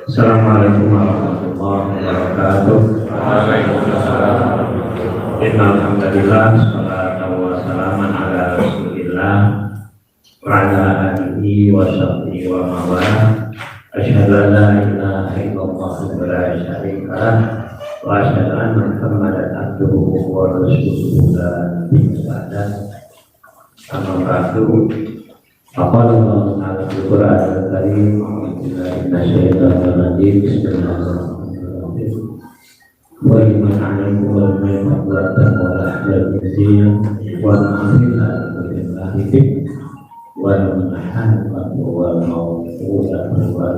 Assalamualaikum warahmatullahi wabarakatuh. Waalaikumsalam. Alhamdulillah, salatu wassalamu ala Rasulillah wa ala alihi wa sahbihi wa mawala. Asyhadu an la ilaha illallah wa la syarika lah wa asyhadu anna Muhammadan abduhu wa rasuluhu la nabiyya ba'dahu. Amma ba'du. Faqala Allahu ta'ala fil Qur'anil Karim, bismillahirrahmanirrahim. Wa liman 'alaikum wal maghfiratan wal ahlan bizin wa na'amillah billahi wa nahhan wa mawqula wa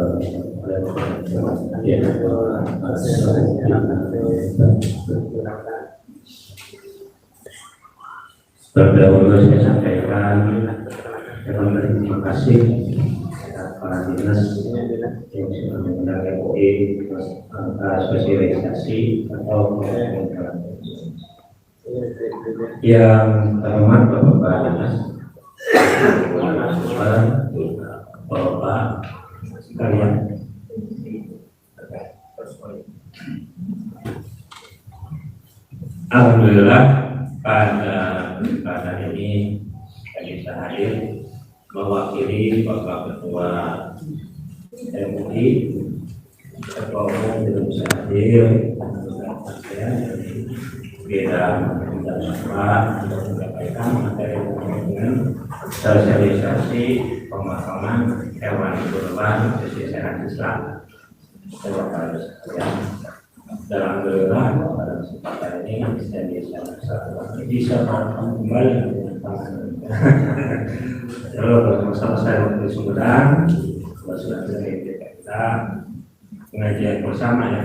terdahulu saya sampaikan dengan terima kasih para dinas yang sudah menggunakan MUI spesialisasi atau yang terhormat Bapak Dinas, Bapak sekalian. Alhamdulillah pada ini bisa hadir mewakili Bapak Ketua MUI, Ketua Umum belum bisa hadir, saya bidang dakwah untuk menyampaikan materi dengan sosialisasi pemahaman hewan kurban sisi sehat Islam. Dalam gelar pada kesempatan ini saya bisa kembali kalau selesai waktu Sumedang, sudah kita pengajian bersama ya.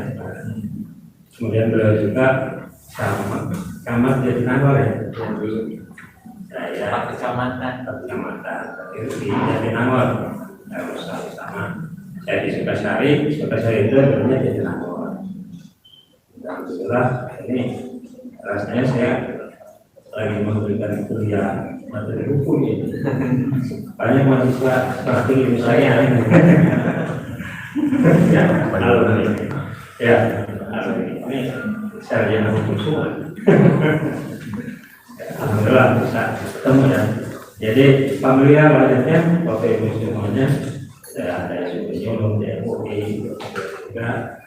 Kemudian beliau juga sama camat Jatinangor ya. Saya kecamatan itu di Jatinangor. Saya sama. Saya di Sukasari itu namanya Jatinangor. Alhamdulillah ini rasanya saya lagi memberikan kuliah materi hukum ini. Banyak mahasiswa seperti ini saya. Ini sarjana hukum semua. Alhamdulillah bisa ketemu ya. Jadi familiar wajahnya Bapak Ibu semuanya. Saya ada yang nyolong di MUI juga.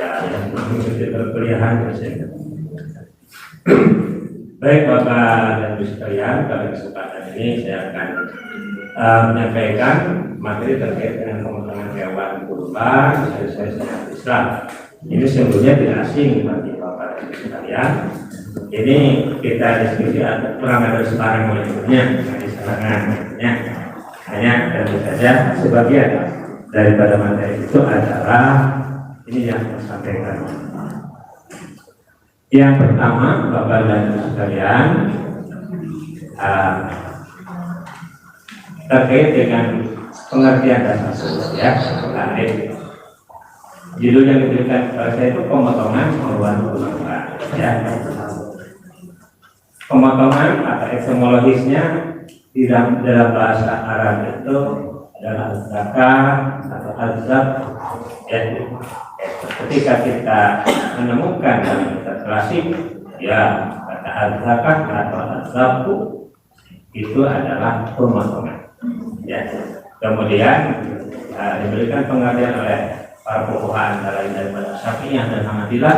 Yang mengikuti perkuliahan bersama. Baik Bapak dan Ibu sekalian, pada kesempatan ini saya akan menyampaikan materi terkait dengan pemotongan hewan kurban sesuai syariat Islam. Ini sebetulnya tidak asing bagi Bapak dan Ibu sekalian. Ini kita diskusi kurang ada sebarang molekulnya, hanya tentu saja sebagian daripada materi itu adalah ini yang saya sampaikan. Yang pertama, Bapak dan Ibu sekalian, terkait dengan pengertian dasar ya, judul yang diberikan kepada saya itu pemotongan hewan kurban. Ya. Pemotongan atau etimologisnya di dalam bahasa Arab itu adalah zakah atau azab. Ya. Ketika kita menemukan dalam kitab klasik, ya kata az-zakah atau az-zabu itu adalah pemotongan. Ya. Kemudian diberikan pengertian oleh para fuqaha antara lain daripada Syafi'iyah dan Hanabilah,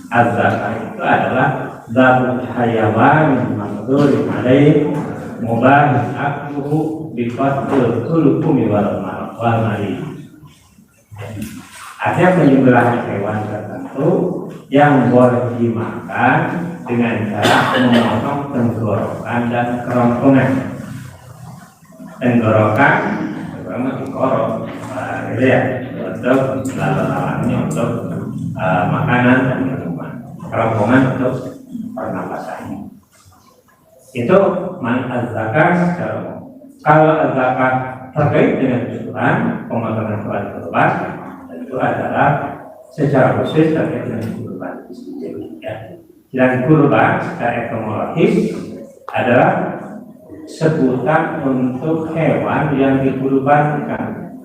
az-zakah itu adalah zabul hayawan maqdur alaih mubah akluhu biqatul kulukumi wal mali. Ada penyembelihan hewan tertentu yang boleh dimakan dengan cara memotong tenggorokan dan kerongkongan. Tenggorokan terutama dikorok, ya, untuk lalu-lalannya untuk makanan dan minuman. Kerongkongan untuk pernapasan. Itu man az-zakat secara umum. Kalau az-zakat terkait dengan kebutuhan pemotongan hewan kurban, itu adalah secara khusus terkait dengan kurban ya. Dan kurban secara etimologis adalah sebutan untuk hewan yang dikurbankan.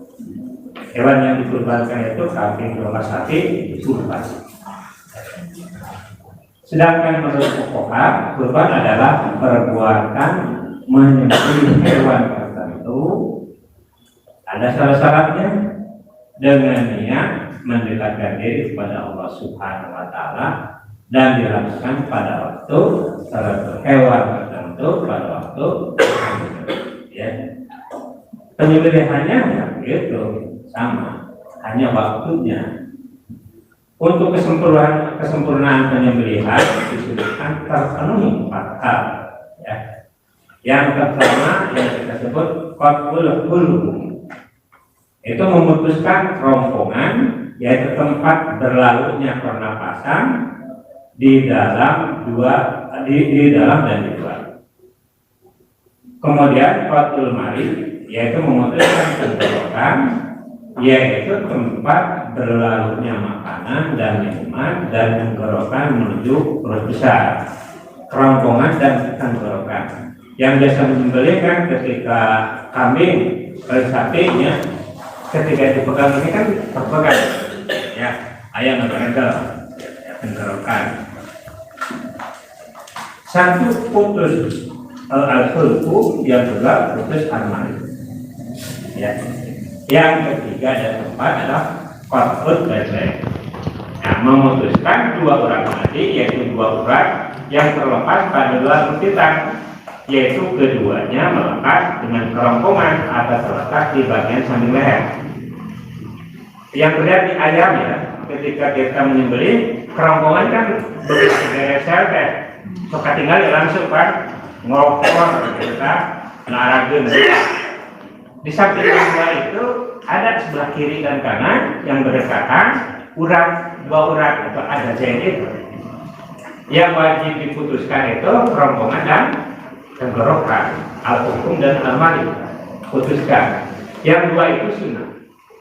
Hewan yang dikurbankan itu kambing, domba, sapi, kurban. Sedangkan menurut fuqaha, kurban adalah perbuatan menyembelih hewan tertentu. Ada syarat-syaratnya dengan niat mendekatkan diri kepada Allah Subhanahu wa taala dan dilakukan pada waktu tertentu, hewan tertentu pada waktu ya. Penyembelihannya itu sama, hanya waktunya. Untuk kesempurnaan penyembelihan disebutkan terpenuhi 4 hal ya. Yang pertama yang kita sebut qatlul hulum, itu memutuskan kerongkongan, yaitu tempat berlalunya pernapasan di dalam dan di luar. Kemudian qatlul mali, yaitu memutuskan tenggorokan, yaitu tempat berlalunya makanan dan minuman dan tenggorokan menuju perut besar. Kerongkongan dan tenggorokan yang biasa menyembelihkan ketika kambing, sapinya, ketika dipegang ini kan terpegang ya, ayam atau tenggorokan. Satu putus al-hulku, yang kedua putus al-mali ya. Yang ketiga dan keempat adalah qat'ul badan. Nah, memutuskan 2 urat nadi, yaitu 2 urat yang terlepas pada 2 lutitan, yaitu keduanya melekat dengan kerongkongan atau terletak di bagian samping leher. Yang terlihat di ayam ya, ketika kita menyembelih, kerongkongan kan beres-beres teh, suka tinggal langsung kan ngopor kita narageun. Di samping dua itu ada sebelah kiri dan kanan yang berdekatan, urat 2 urat atau ada itu. Yang wajib diputuskan itu kerongkongan dan tenggorokan, al-hukum dan al-mali. Putuskan. Yang 2 itu sunnah.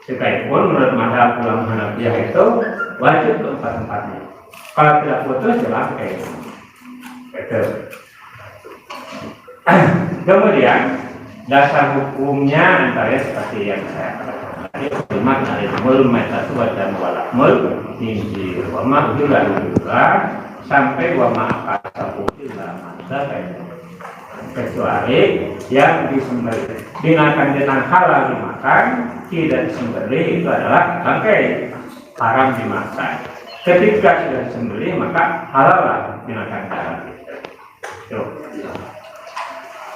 Sekalipun menurut mazhab ulama Hanafiyah itu wajib keempat-empatnya. Kalau tidak putus jelas kayak itu. Kemudian dasar hukumnya antara seperti yang saya katakan tadi, umat dari mul metatu dan walakmul tinggi wama ujulah sampai wama akasabulah masa kecuali yang disembelih binatang halal dimakan, tidak disembelih itu adalah bangkai, haram dimakan. Ketika sudah disembelih maka halal lah binatang halal itu.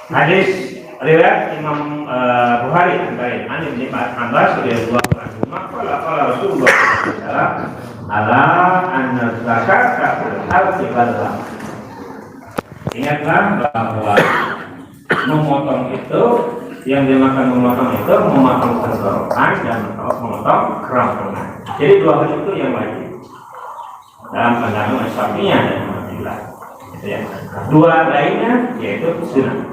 Hadis riwayat Imam Bukhari dari Ibnu Abbas radhiyallahu anhu, qala Rasulullah sallallahu alaihi wasallam ala anna zakata al-halal. Ingatlah bahwa memotong itu, yang dimakan memotong itu memotong tenggorokan dan memotong kerongkongan. Jadi 2 hal itu yang wajib dalam pandangan Syafi'iyah dan Hanafilah. Itu ya. 2 lainnya yaitu sunnah.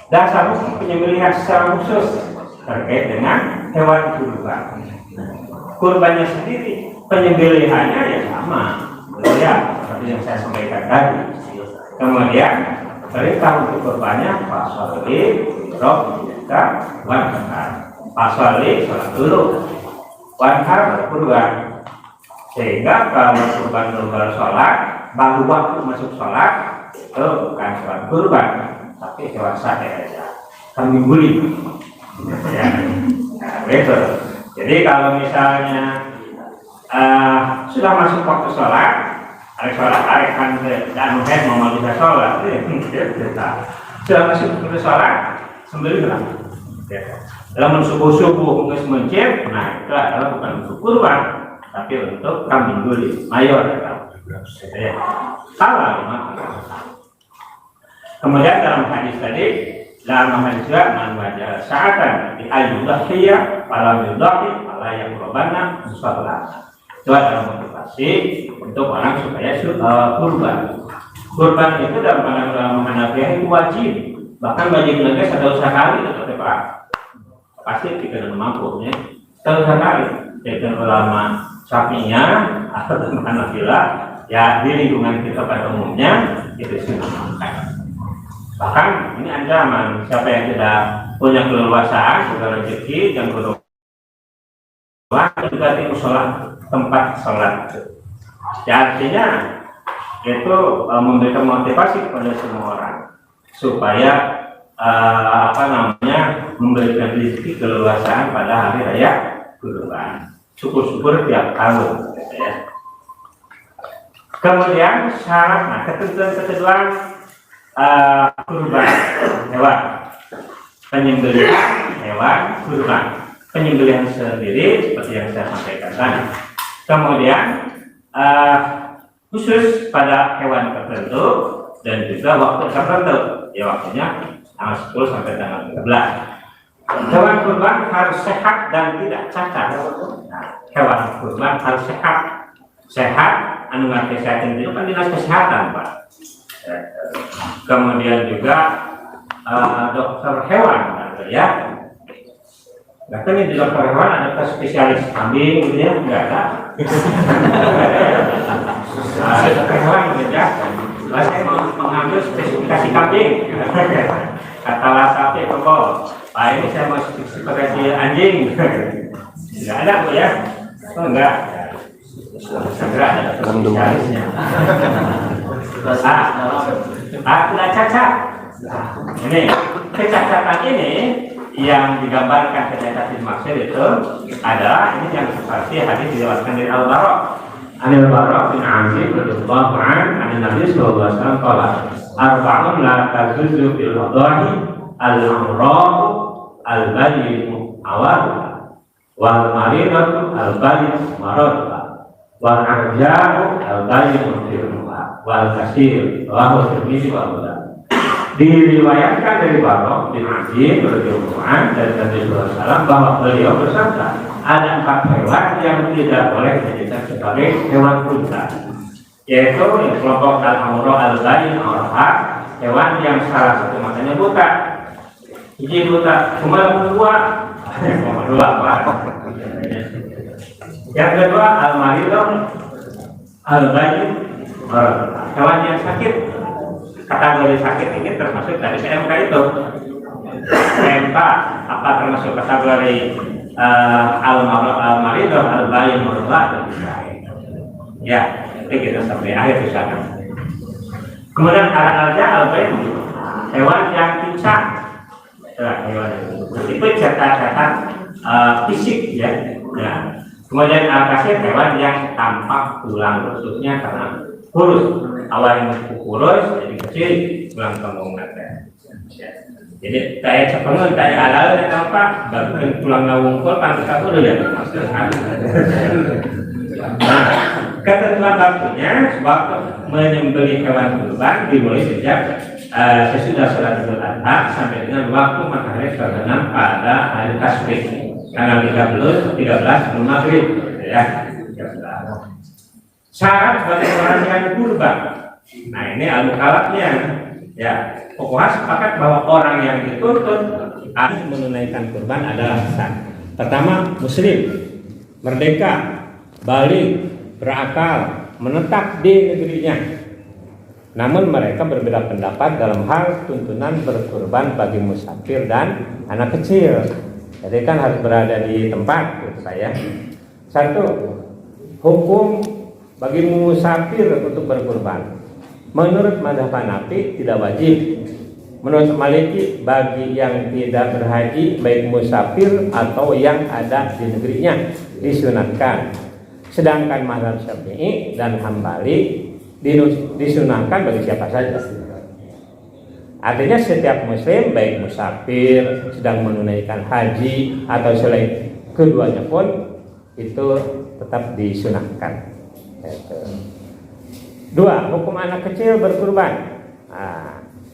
Dasar hukum penyembelihan secara khusus terkait dengan hewan kurban. Kurbannya sendiri, penyembelihannya ya sama, ya seperti yang saya sampaikan tadi. Kemudian perintah untuk kurbannya paswali, rob, kita wanhar. Paswali sholat dulu, wanhar berkurban. Sehingga kalau kurban dulu sholat, baru waktu masuk sholat itu bukan sholat kurban, tapi hewan sate aja, kambing guling. Ya, nah, betul. Jadi kalau misalnya sudah masuk waktu sholat, arek kan dan mau bisa sholat, sudah masuk ke sholat, sembelih lah. Dalam subuh nggak mencet, nah itu adalah bukan untuk kurban, tapi untuk kambing guling mayor. Salah memang. Kemudian dalam hadis tadi, dalam hadis juga man wajah saatan di al-yudhiyah falam yudhi fala yaqrabanna musalla. Itu adalah motivasi untuk orang supaya kurban. Kurban itu dalam pandangan Hanafi itu wajib, bahkan wajib lagi satu sekali atau Pak. Pasti tidak mampu ya. Satu sekali. Jadi ulama Syafi'iyya atau Hanafilah ya di lingkungan kita pada umumnya itu sunnah. Bahkan ini ancaman siapa yang tidak punya keleluasaan, sudah rezeki yang berdoa juga di musola tempat sholat. Ya, artinya itu memberikan motivasi kepada semua orang supaya memberikan rezeki keleluasaan pada hari raya kurban. Syukur-syukur tiap tahun. Ya. Kemudian syarat, nah ketentuan kedua kurban hewan, penyembelihan hewan kurban, penyembelihan sendiri seperti yang saya sampaikan tadi. Kemudian khusus pada hewan tertentu dan juga waktu tertentu, ya waktunya tanggal 10 sampai tanggal 13. Hewan kurban harus sehat dan tidak cacat. Nah, hewan kurban harus sehat, anu ngerti kesehatan itu kan dinas kesehatan, Pak. Kemudian juga dokter hewan, ya. Bahkan di dokter hewan ada spesialis kambing, gitu ya, enggak ada. Dokter hewan berbeda. Saya mau mengambil spesifikasi kambing, kata sapi pokok. Pak ini saya mau spesifikasi anjing, enggak ada Bu ya? Oh enggak. Segera ada spesialisnya. Tidak cacat. Ini kecacatan ini yang digambarkan kecacatan dimaksud itu adalah ini yang seperti hadis diriwayatkan dari Al-Bara. Al-Bara bin Azib radhiyallahu anhu an Nabi sallallahu alaihi wasallam qala arba'un la tajuzu fil wadhi al-amrad al-bayyin awad wal maridatu al-bayyin marad wal arja'u al-bayyin firma wal kasir wa Tirmidzi wa Abu Dawud. Diriwayatkan dari Barok bin Azib radhiyallahu anhu dari Nabi sallallahu alaihi wasallam bahwa beliau bersabda, ada 4 hewan yang tidak boleh dijadikan sebagai hewan kurban, yaitu yang kelompok al-amra al-bayin al-haq, hewan yang salah satu matanya buta, hiji buta, cuma dua, Pak. Yang kedua al-maridun al-bayin, hewan yang sakit. Kategori sakit ini termasuk dari PMK itu. PMK apa termasuk kategori al-maridun al-bayin al-haq? Ya, itu kita sampai akhir di sana. Kemudian al-bayin hewan yang pincang. Hewan itu catat-catat fisik ya. Nah, kemudian al-kasir hewan yang tampak tulang rusuknya karena kurus, awalnya kurus jadi kecil, tulang kembung nanti. Jadi kayak cepengan, kayak halal ya tampak, bagian tulang ngawungkul pantas aku udah ya. Nah, ketentuan waktunya waktu menyembelih hewan kurban dimulai sejak sesudah sholat Idul Adha sampai dengan waktu matahari terbenam pada hari Tasbih tanggal 13 sebelum maghrib ya. Syarat bagi orang yang kurban. Nah ini al-mukallafnya ya. Pokoknya sepakat bahwa orang yang dituntut harus menunaikan kurban adalah sah. Pertama, muslim, merdeka, balik, berakal, menetap di negerinya. Namun mereka berbeda pendapat dalam hal tuntunan berkurban bagi musafir dan anak kecil. Jadi kan harus berada di tempat, saya. Satu, hukum bagi musafir untuk berkurban. Menurut mazhab Hanafi tidak wajib. Menurut Maliki bagi yang tidak berhaji baik musafir atau yang ada di negerinya disunatkan. Sedangkan mazhab Syafi'i dan Hambali disunahkan bagi siapa saja. Artinya setiap muslim baik musafir, sedang menunaikan haji atau selain keduanya pun itu tetap disunahkan. Dua, hukum anak kecil berkurban.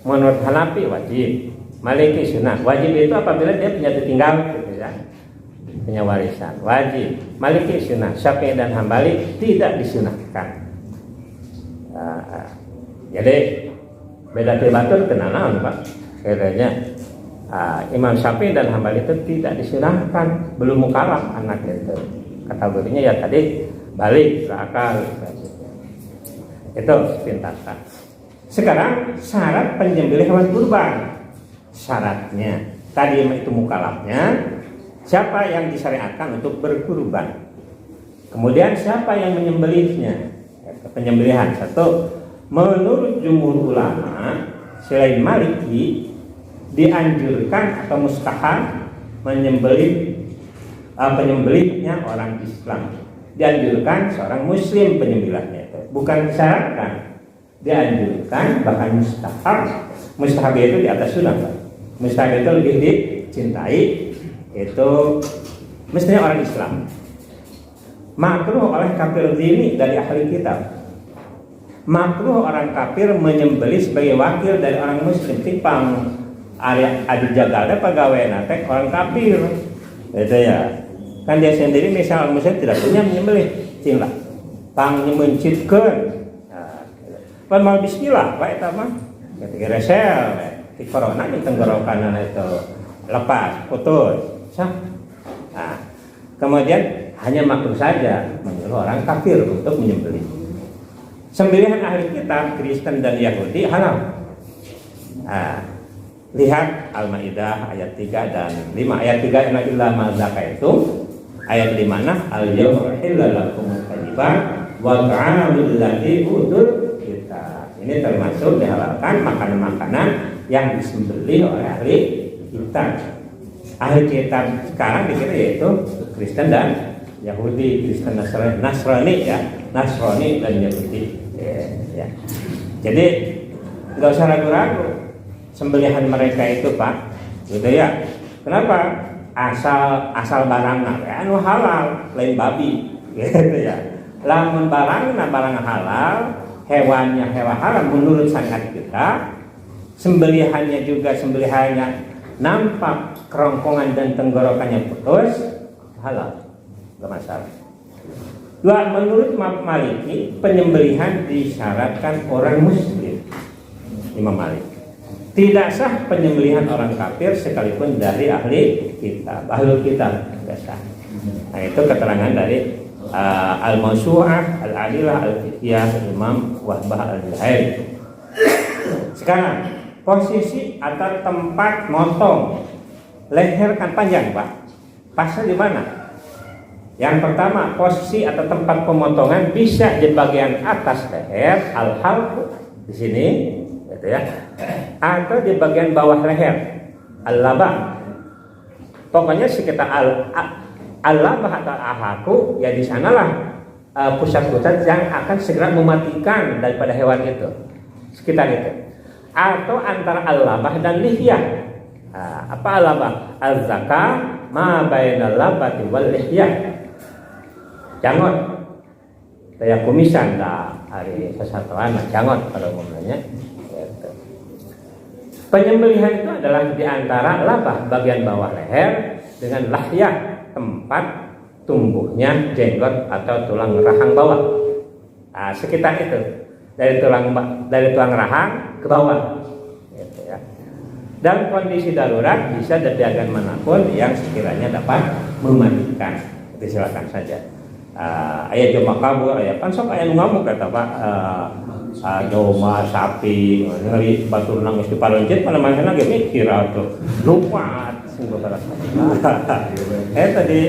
Menurut Hanafi wajib, Maliki sunnah. Wajib itu apabila dia punya tertinggal, gitu ya, punya warisan, wajib. Maliki sunnah. Syafi'i dan Hambali tidak disunahkan. Jadi beda tibatul kenalan Pak. Katanya Imam Syafi'i dan Hambali itu tidak disunahkan, belum mukallaf anak itu. Kategorinya ya tadi balik berakal. Itu sepintasan. Sekarang syarat penyembelih hewan kurban. Syaratnya tadi itu mukallafnya, siapa yang disyariatkan untuk berkurban. Kemudian siapa yang menyembelihnya? Penyembelihan satu, menurut jumhur ulama selain Maliki dianjurkan atau mustahab penyembelihnya orang Islam. Dianjurkan seorang muslim penyembelihnya itu, bukan disyaratkan, dianjurkan, bahkan mustahab. Mustahab itu di atas sunnah, Pak. Mustahab itu lebih dicintai, itu mestinya orang Islam. Makruh oleh kafir zimmi dari ahli kitab. Makruh orang kafir menyembelih sebagai wakil dari orang muslim. Tipang adi jagalnya pegawai nate orang kafir, itu ya. Kan dia sendiri misal orang muslim tidak punya menyembelih, cinglah pang mencitkeun. Pan mau bismillah, baik mah. Ketika resel, di corona di tenggorokan itu lepas, putus, sah. Nah, kemudian hanya makruh saja menyuruh orang kafir untuk menyembelih. Sembelihan ahli kitab Kristen dan Yahudi halal. Lihat Al-Maidah ayat 3 dan 5. Ayat 3 inna illa ma zakaitum. Ayat 5 al-yawma uhilla lakumut thayyibat wa ta'amul ladzi utul kitab. Ini termasuk dihalalkan makanan-makanan yang disembelih oleh ahli kitab. Ahli kitab sekarang dikira yaitu Kristen dan Yahudi, Kristen Nasrani ya, Nasrani dan Yahudi. Ya. Jadi nggak usah ragu-ragu sembelihan mereka itu Pak, gitu ya. Kenapa? Asal barangna ya, anu halal, lain babi, gitu ya. Lamun barang halal, hewannya hewan halal menurut syariat kita. Sembelihannya juga sembelihannya nampak kerongkongan dan tenggorokannya putus, halal, nggak masalah. Dua, menurut Maliki penyembelihan disyaratkan orang muslim. Imam Malik. Tidak sah penyembelihan orang kafir sekalipun dari ahli kitab, ahlul kitab tidak sah. Nah itu keterangan dari Al-Mawsu'ah, Al-Adilah, Al-Fiqhiyah, Imam Wahbah Al-Zuhairi. Sekarang posisi atau tempat motong leher kan panjang Pak. Pasnya di mana? Yang pertama, posisi atau tempat pemotongan bisa di bagian atas leher, al-halq di sini, gitu ya, atau di bagian bawah leher, al-labah. Pokoknya sekitar al-labah atau al-halq, ya di sanalah pusat-pusat yang akan segera mematikan daripada hewan itu, sekitar itu. Atau antara al-labah dan lihyah. Apa al-labah? Al-zaka ma bainal labati wal lihyah. Jangot, kayak kumisan dah hari sesatuan jangot pada umumnya. Gitu. Penyembelihan itu adalah di antara labah bagian bawah leher dengan lahyah tempat tumbuhnya jenggot atau tulang rahang bawah. Nah, sekitar itu dari tulang rahang ke bawah. Gitu ya. Dan kondisi darurat bisa dari bagian manapun yang sekiranya dapat mematikan. Silakan saja. Ayat joma kabur, ayat kan sok ayat ngamuk kata Pak. Joma sapi, ngeri batur nangis di palonjet, mana mana lagi mikir atau lupa sungguh berat. Tadi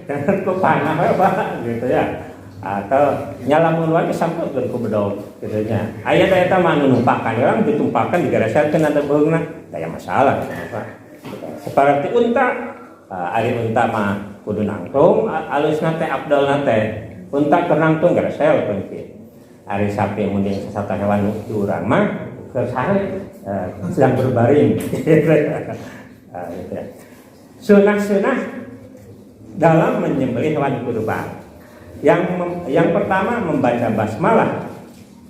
jangan kepanah ya Pak, gitu ya. Atau nyalamun wae samput ke bedog, gitunya. Ayat-ayat mah numpahkan orang ditumpahkan digereserkeun ada beungna, taya masalah Pak. Seperti unta, ari unta mah kudu nangtung alus nate abdal nate unta keur nangtung geresel penting. Ari sapi mending sasata hewan urang mah kersare sedang berbaring. Gitu ya. Sunah-sunah dalam menyembelih hewan kurban. Yang pertama membaca basmalah.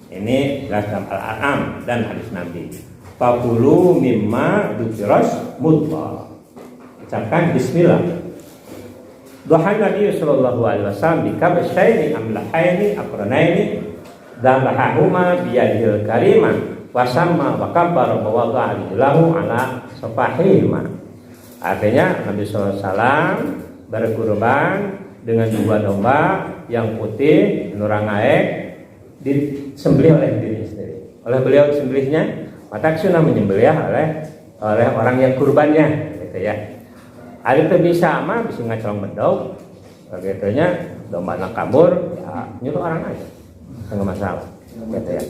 Ini dalam Al-An'am dan hadis Nabi. Fakulu mimma dukiras mutla. Ucapkan bismillah. Doa Nabi sallallahu alaihi wasallam bikabsyaini amlahaini aqranaini dhabahuma biyadil karimah wasamma wa kabbara wa wada'a lahu ala safahihima. Artinya Nabi sallallahu alaihi wasallam berkurban dengan 2 domba yang putih nurang aek disembelih oleh diri sendiri. Oleh beliau disembelihnya, maka sunnah menyembelih oleh orang yang kurbannya, gitu ya. Ada itu bisa mah bisa ngacolong bedog, begitunya domba nak kabur, ya nyuruh orang aja, nggak masalah, gitu ya.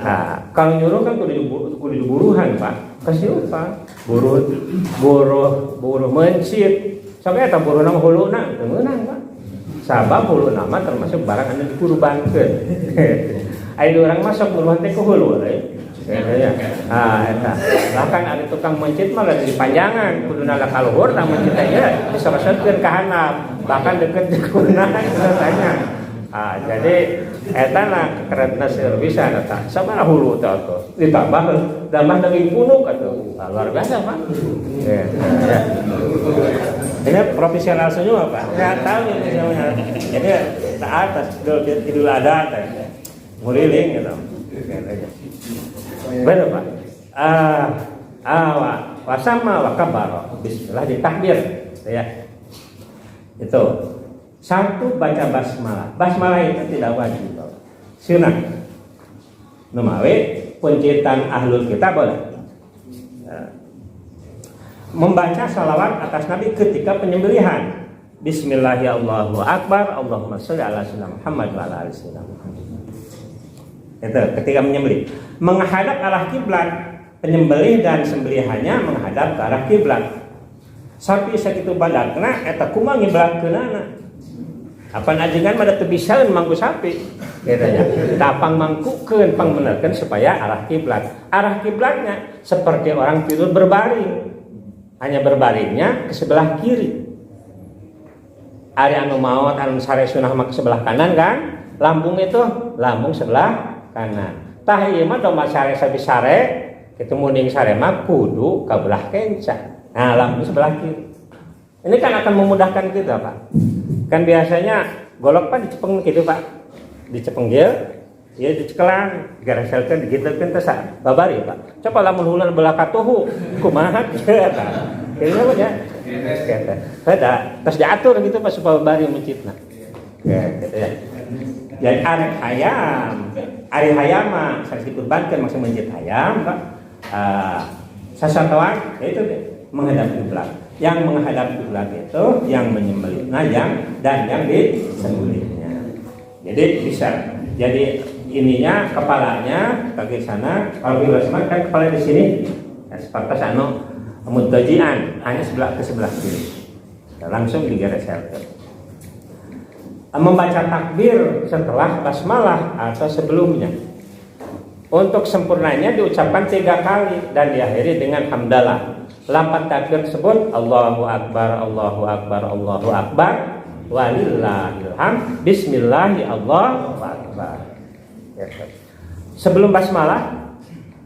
Nah, kalau nyuruh kan kudu diburuhan Pak, kasih upah, buruh mencit. Soalnya eta buruh nama huluna menang Pak. Sabab huluna mah termasuk barang anu dikurbankeun. Aya urang masuk buruhan teh ku hulu euy. Ya. Eta. Bahkan ada tukang mencit mah lagi dipanjangan, kuduna la kaluhur na mencit aya bisa masukkeun ka handap, bahkan deukeut dikuna katanya. Jadi eta na keretna seueur bisa eta. Sabaraha hulu teh atuh. Ditambah daging punuk atuh. Luar biasa Pak. Ya. Ini profesional semua Pak. Nggak tahu ini semuanya. Jadi taat Idul Adha teh. Muliling gitu. Benar Pak. Wasamma wa kabbara. Bismillah ditakbir, ya. Itu. Satu baca basmalah. Basmalah itu tidak wajib. Sunnah. Numawe pencitan ahlul kitab boleh. Membaca salawat atas Nabi ketika penyembelihan. Bismillahirrahmanirrahim. Allahumma sholli ala sayyidina Muhammad wa ala ali sayyidina Muhammad. Itu ketika menyembelih. Menghadap arah kiblat, penyembelih dan sembelihannya menghadap ke arah kiblat. Sapi sakitu badakna eta kumaha ngiblatkeunana. Apan ajengan mah teu bisaeun mangku sapi. Gitu ya. Tapang mangkukeun pangbenerkeun supaya arah kiblat. Arah kiblatnya seperti orang tidur berbaring. Hanya berbaringnya ke sebelah kiri. Ari anu maot anu sare sunah mah ke sebelah kanan kan? Lambung itu lambung sebelah kanan. Tah ieu mah domba sare sabisare, kitu munding sare mah kudu ka belah kenca. Nah, lambung sebelah kiri. Ini kan akan memudahkan kita, Pak. Kan biasanya golok Pak dicepeng gitu, Pak. Dicepenggil, ya dicekelan, gareselkeun digiteukeun teh babari, Pak. Coba lamun hulan belah katuhu, kumaha eta. Kayaknya ya. Eta. Beda, terus diatur gitu Pak supaya babari mencitna. Gitu ya. Jadi ari hayam mah sanes dikurbankeun maksud mencit hayam, Pak. Sasatawan itu menghadap kiblat. Yang menghadap kiblat itu yang menyembelihnya yang disembelihnya. Jadi bisa. Jadi ininya kepalanya kaki sana, kalau kiblat sama kan kepala di sini. Seperti anu mutajian hanya sebelah ke sebelah kiri. Langsung digeserkan. Membaca takbir setelah basmalah atau sebelumnya. Untuk sempurnanya diucapkan 3 kali dan diakhiri dengan hamdalah. Lapan takbir tersebut Allahu Akbar, Allahu Akbar, Allahu Akbar, walillahil hamd, bismillahi Allahu Akbar. Sebelum basmalah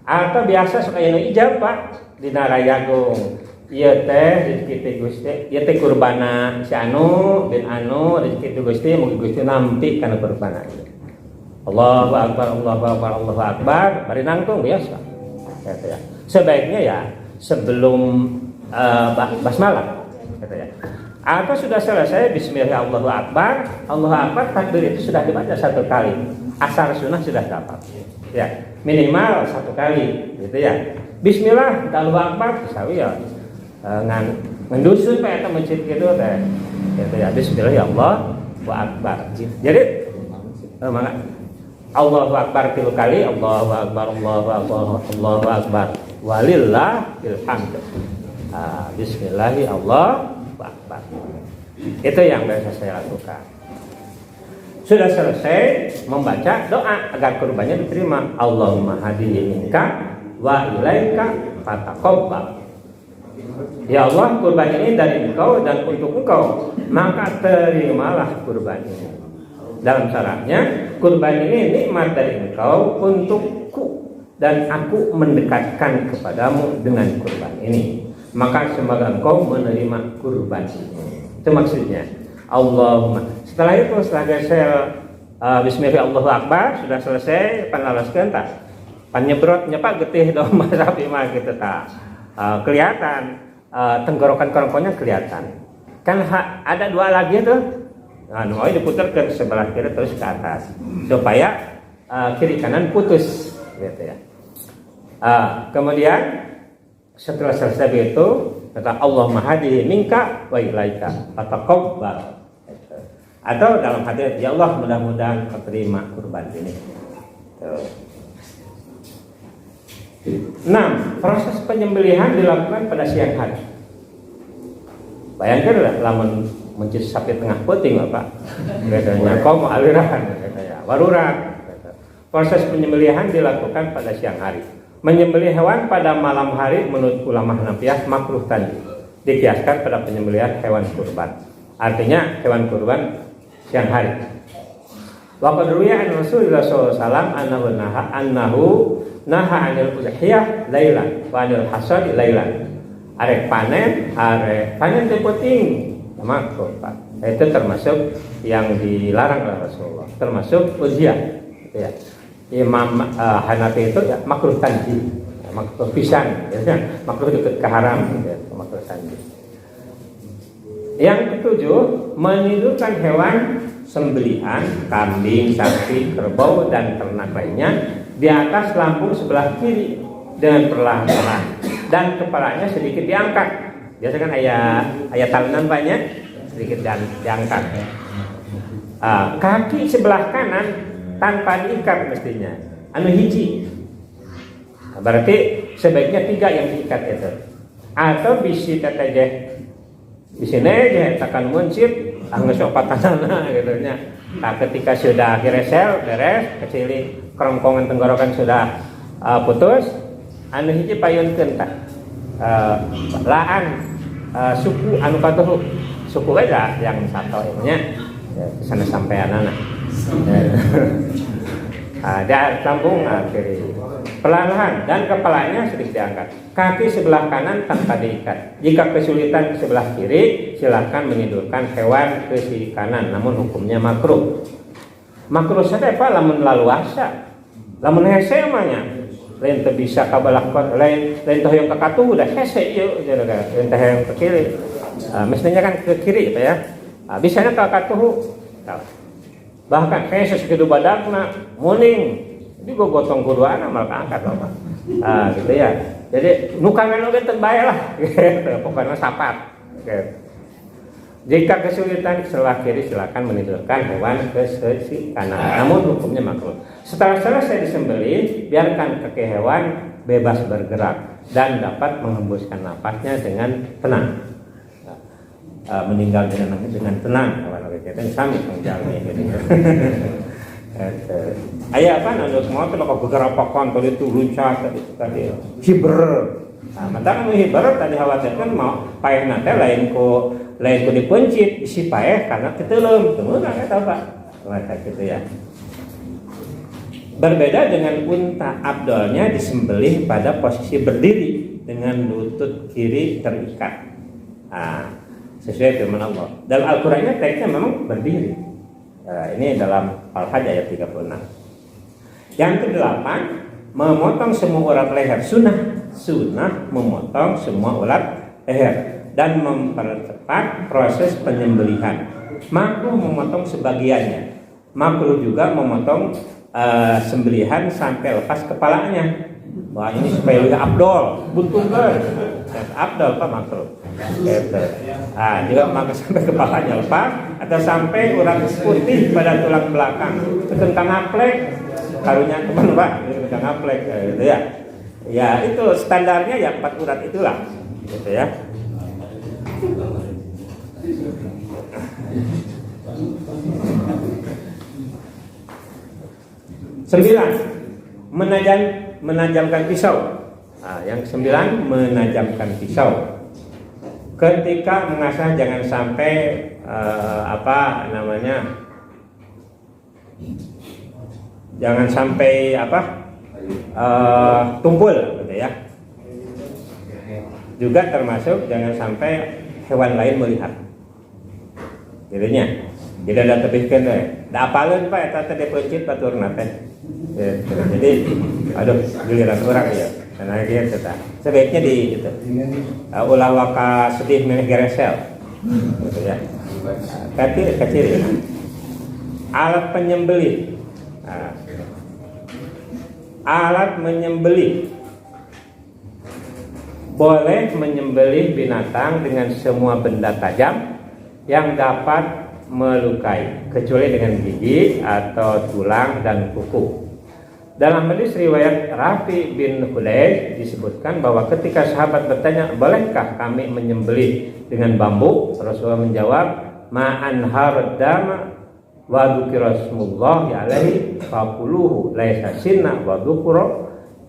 atau biasa suka yang ijab Pak di narayagung. Ieu teh rezeki teh Gusti, ieu teh kurbana si anu bin anu rezeki teh Gusti mugi Gusti nampi kana kurbana. Allahu Akbar, Allahu Akbar, Allahu Akbar, bari nangtung biasa. Gitu ya. Sebaiknya ya sebelum basmalah gitu ya. Atau sudah selesai bismillah Allahu Akbar, Allahu Akbar takbir itu sudah dibaca 1 kali. Asar sunnah sudah dapat. Ya, minimal 1 kali gitu ya. Bismillah Allahu Akbar sawi ya. Ngendusun Pak eta mencit kitu teh. Gitu ya. Bismillah ya Allahu Akbar. Jadi Allahu Akbar 3 kali, Allahu Akbar, Allahu Akbar, Allahu Akbar. Walillahil hamd. Bismillahi Allahu Akbar. Itu yang biasa saya lakukan. Sudah selesai membaca doa agar kurbannya diterima. Allahumma hadihi minka wa ilaika fataqabbal. Ya Allah, kurban ini dari Engkau dan untuk Engkau, maka terimalah kurban ini. Dalam syaratnya, kurban ini nikmat dari Engkau untukku dan aku mendekatkan kepadamu dengan kurban ini. Maka semoga Engkau menerima kurban ini. Itu maksudnya. Allahumma. Setelah itu, setelah geser bismillah Allahu Akbar, sudah selesai, panalaskeun tah. Panyebrotnya Pak getih domba sapi mah gitu tah. Kelihatan tenggorokan kerongkonnya kelihatan. Kan ada dua lagi tuh. Nah, diputar ke sebelah kiri terus ke atas supaya kiri kanan putus gitu ya. Kemudian setelah selesai itu kata Allahumma hadihi minka wa ilaika fataqabbal. Atau dalam hati ya Allah mudah-mudahan terima kurban ini. 6. Proses penyembelihan dilakukan pada siang hari. Bayangkan lamun mencit sapi tengah puting Bapak. Katanya kau mau aliran katanya. Warurat. Proses penyembelihan dilakukan pada siang hari. Menyembelih hewan pada malam hari menurut ulama Hanafiyah makruh tadi. Dikiaskan pada penyembelihan hewan kurban. Artinya hewan kurban siang hari. Wa qad ruwiya an Rasulullah sallallahu alaihi wasallam annahu naha 'anil udhiyah lailan wa 'anil hasad lailan. Arek panen teu penting makruh Pak. Itu termasuk yang dilarang oleh Rasulullah, termasuk udhiyah gitu ya. Imam Hanafi itu ya makruh tanji, makruh pisan ya, makruh dekat ke haram ya, makruh tanji. Yang ketujuh, menidurkan hewan sembelihan, kambing, sapi, kerbau dan ternak lainnya di atas lambung sebelah kiri dengan perlahan-lahan dan kepalanya sedikit diangkat. Biasa kan ayat talunan banyak sedikit diangkat. Kaki sebelah kanan tanpa diikat mestinya. Anu hiji. Berarti sebaiknya 3 yang diikat itu. Atau bisi tetejeh. Di sini aja takkan muncit anggus opatanana gitu nya. Nah, ketika sudah diresel beres, kecili kerongkongan tenggorokan sudah putus, anu hiji payunkeun tah. Laan suku anu katuh suku aja yang satu nya sana sampeanana. Ada lambung kiri perlahan dan kepalanya sedikit diangkat. Kaki sebelah kanan tanpa diikat. Jika kesulitan sebelah kiri, silakan menidurkan hewan ke sisi kanan. Namun hukumnya makruh. Makruh saja Pak, lamun laluasa, lamun hese manya. Lain teu bisa kabalakon, lain teu yang ke katuh udah hese ieu, lain teu yang ke kiri. Mestinya kan ke kiri Pak ya. Bisanya ke katuh. Bahkan kayak sesekitu badakna muning ini gue gotong kuduan amal keangkat Bapak. Gitu ya. Jadi nukangan oge teu bae lah gitu. Pokoknya sapat gitu. Jika kesulitan sebelah kiri silakan menidurkan hewan ke sisi kanan. Namun hukumnya makruh. Setelah selesai disembelih, biarkan kaki hewan bebas bergerak dan dapat menghembuskan napasnya dengan tenang. Meninggal dengan tenang kawan kita sami pengjalmi gitu. Aya apa anu semua teh bakal gegarapakan tadi itu luncak tadi hiber. Nah, mata anu hiber tadi khawatirkan mau paehna teh lain ku dipencit isi paeh karena keteuleum teu meunang eta Pak. Mata gitu ya. Berbeda dengan unta abdolnya disembelih pada posisi berdiri dengan lutut kiri terikat. Sesuai firman Allah. Dalam Al-Qur'annya teksnya memang berdiri. Ini dalam Al-Hajj ayat 36. Yang ke-8, memotong semua urat leher. Sunnah memotong semua urat leher dan mempercepat proses penyembelihan. Makruh memotong sebagiannya. Makruh juga memotong sembelihan sampai lepas kepalanya. Wah, ini supaya lebih abdol, buntungkan. Abdol Pak makruh. Juga maka sampai kepalanya lepas atau sampai urat putih pada tulang belakang. Itu tentang aplek, karunya teman Pak, itu tentang aplek gitu ya. Ya itu standarnya ya 4 urat itulah, gitu ya. 9, menajamkan pisau. Yang 9, menajamkan pisau. Ketika mengasah jangan sampai jangan sampai tumpul gitu ya. Juga termasuk jangan sampai hewan lain melihat. Jadinya tidak ada tebihkeun we. Da apaleun Pak eta teh dipencit baturna teh. Jadi giliran orang ya. Karena dia tetap sebaiknya di itu. Ulah waka sedih meneh geresel. Gitu ya. Kecil ya. Alat penyembelih. Alat menyembelih. Boleh menyembelih binatang dengan semua benda tajam yang dapat melukai, kecuali dengan gigi atau tulang dan kuku. Dalam hadis riwayat Rafi bin Hudayr disebutkan bahwa ketika sahabat bertanya, bolehkah kami menyembelih dengan bambu? Rasulullah menjawab, ma'anhar dama wa dzukira smullahi alaihi faquluhu laisa sinna wa dzukura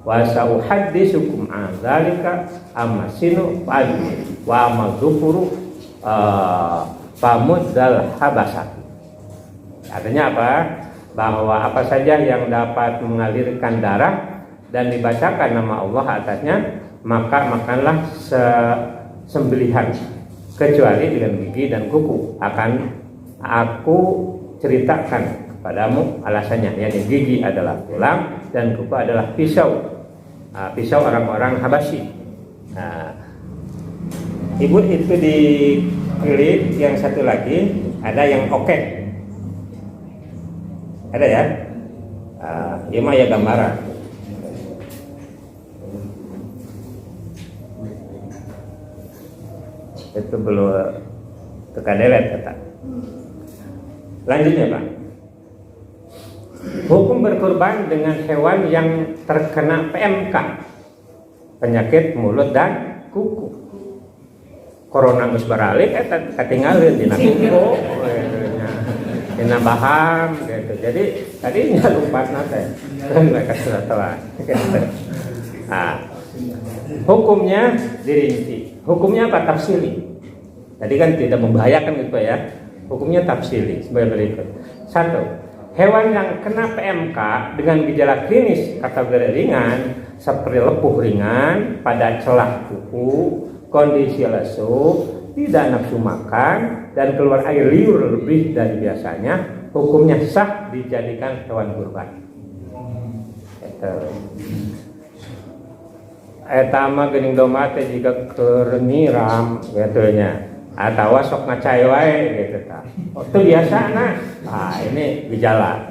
wa sa'uhadditsukum an dzalika amma sinu wa amma dzukuru pamuddal habasat. Artinya apa? Bahwa apa saja yang dapat mengalirkan darah dan dibacakan nama Allah atasnya, maka makanlah sembelihan kecuali dengan gigi dan kuku. Akan aku ceritakan kepadamu alasannya. Yakni gigi adalah tulang dan kuku adalah pisau. Pisau orang-orang Habasyi. Ibu itu di klip yang satu lagi ada yang okek. Ada ya? Ya mah ya gambaran. Itu belum tekadelet kata. Lanjutnya Pak. Hukum berkurban dengan hewan yang terkena PMK, penyakit mulut dan kuku. Corona geus baralik eta katinggalieun dina kuku, dina baham gitu. Jadi tadinya lumpatna teh mereka sudah telah. Hukumnya dirinci. Hukumnya apa? Tafsili. Tadi kan tidak membahayakan gitu ya. Hukumnya tafsili sebagai berikut. 1. Hewan yang kena PMK dengan gejala klinis kategori ringan seperti lepuh ringan pada celah kuku, kondisi lesu, tidak nafsu makan, dan keluar air liur lebih dari biasanya, hukumnya sah dijadikan hewan kurban. Eta mah geuning domba teh jiga keur nyiram gitu nya. Atau sok ngacai wae gitu ta. Itu biasana. Ini gejala.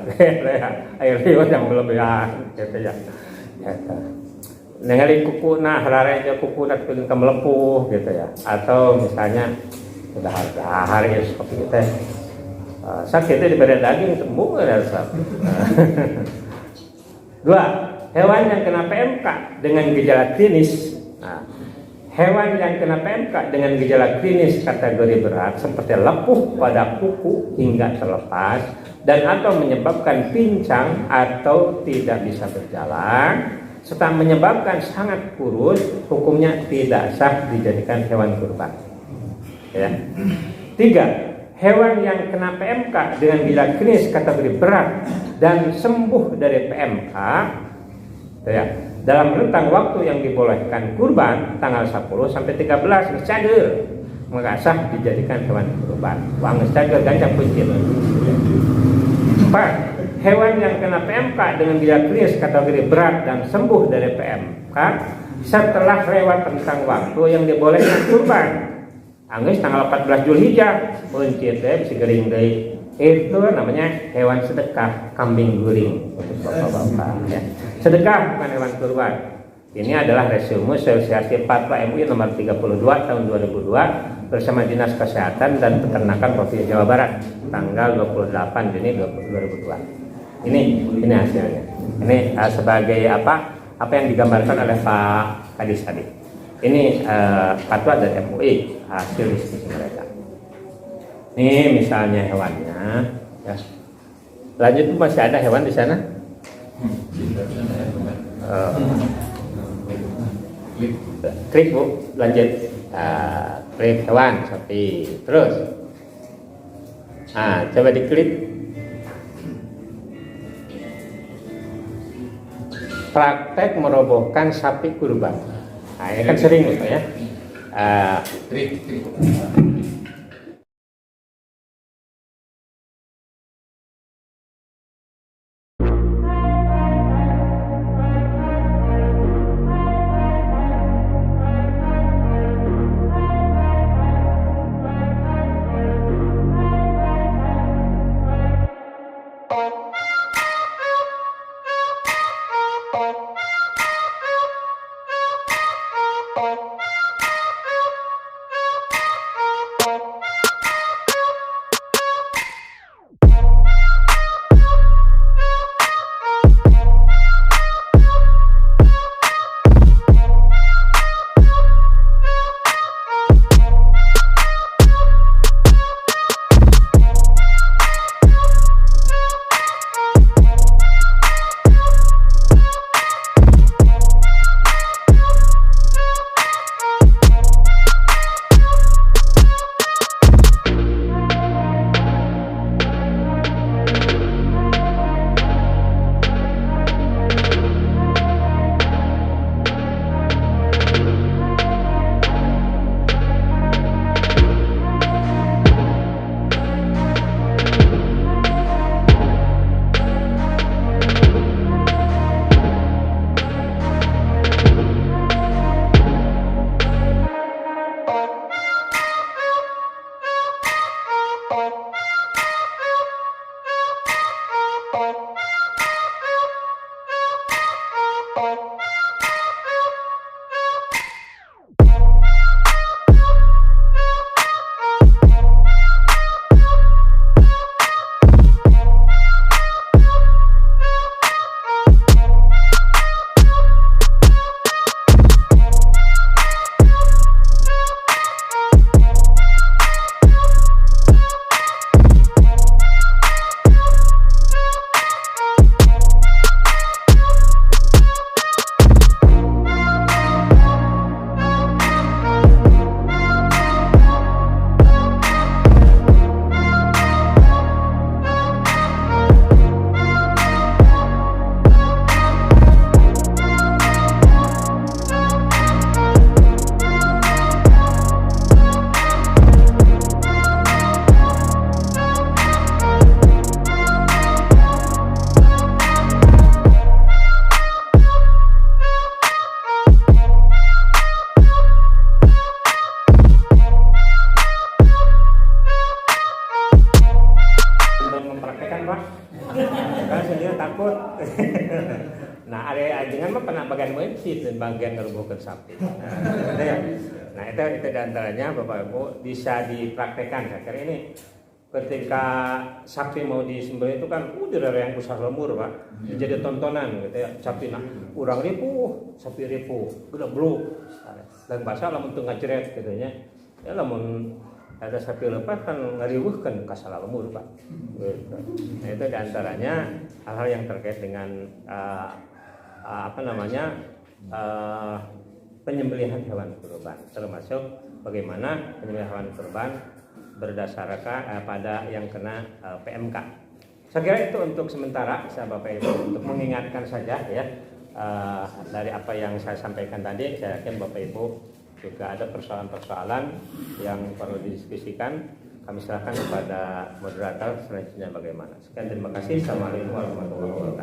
Air liur yang berlebihan gitu ya. Eta. Ningali kukuna harareja kukuna teu melepuh gitu ya. Atau misalnya sudah hari seperti itu. Sakitnya diberi daging sembuh rasa. 2. Hewan yang kena PMK dengan gejala klinis. Hewan yang kena PMK dengan gejala klinis kategori berat seperti lepuh pada kuku hingga terlepas dan atau menyebabkan pincang atau tidak bisa berjalan serta menyebabkan sangat kurus, hukumnya tidak sah dijadikan hewan kurban. Ya. 3. Hewan yang kena PMK dengan gejala klinis kategori berat dan sembuh dari PMK, ya, dalam rentang waktu yang dibolehkan kurban tanggal 10 sampai 13 cager, maka sah dijadikan hewan kurban. Wang cager gancang pencil. 4. Hewan yang kena PMK dengan gejala klinis kategori berat dan sembuh dari PMK setelah lewat rentang waktu yang dibolehkan kurban. Anggeus tanggal 14 Zulhijjah pencil teh bisa gering deui. Itu namanya hewan sedekah, kambing guling untuk bapak-bapak ya. Sedekah bukan hewan kurban. Ini adalah resume Asosiasi Fatwa MUI nomor 32 tahun 2002 bersama Dinas Kesehatan dan Peternakan Provinsi Jawa Barat tanggal 28 Juni 2002. Ini hasilnya. Ini sebagai apa yang digambarkan oleh Pak Kadis tadi. Ini fatwa dari MUI, hasil diskusi mereka. Ini misalnya hewannya, ya. Lanjut, masih ada hewan di sana? Klik Bu, lanjut. Klik hewan, sapi. Terus. Coba diklik. Praktek merobohkan sapi kurban. Ini kan sering gitu ya. Trik. takut. Nah, ada dengan mah pernah bagian masjid dan bagian ngerubuhkan sapi. Nah, itu diantaranya Bapak Ibu bisa dipraktekkan. Saya kira ini ketika sapi mau disembelih itu kan udah yang besar lemur Pak, jadi tontonan gitu ya, sapi nak urang ripuh, sapi ripuh, udah blue, dan bahasa lamun teu ngajret gitu nya, ya lamun ada sapi lepas kan ngariweuhkeun ka salah lemur Pak. Gitu. Nah itu diantaranya hal-hal yang terkait dengan penyembelihan hewan kurban, termasuk bagaimana penyembelihan hewan kurban berdasarkan pada yang kena PMK. Saya kira itu untuk sementara, Bapak Ibu, untuk mengingatkan saja ya dari apa yang saya sampaikan tadi. Saya yakin Bapak Ibu juga ada persoalan-persoalan yang perlu didiskusikan. Kami serahkan kepada moderator selanjutnya bagaimana. Sekian, terima kasih. Assalamualaikum warahmatullahi wabarakatuh.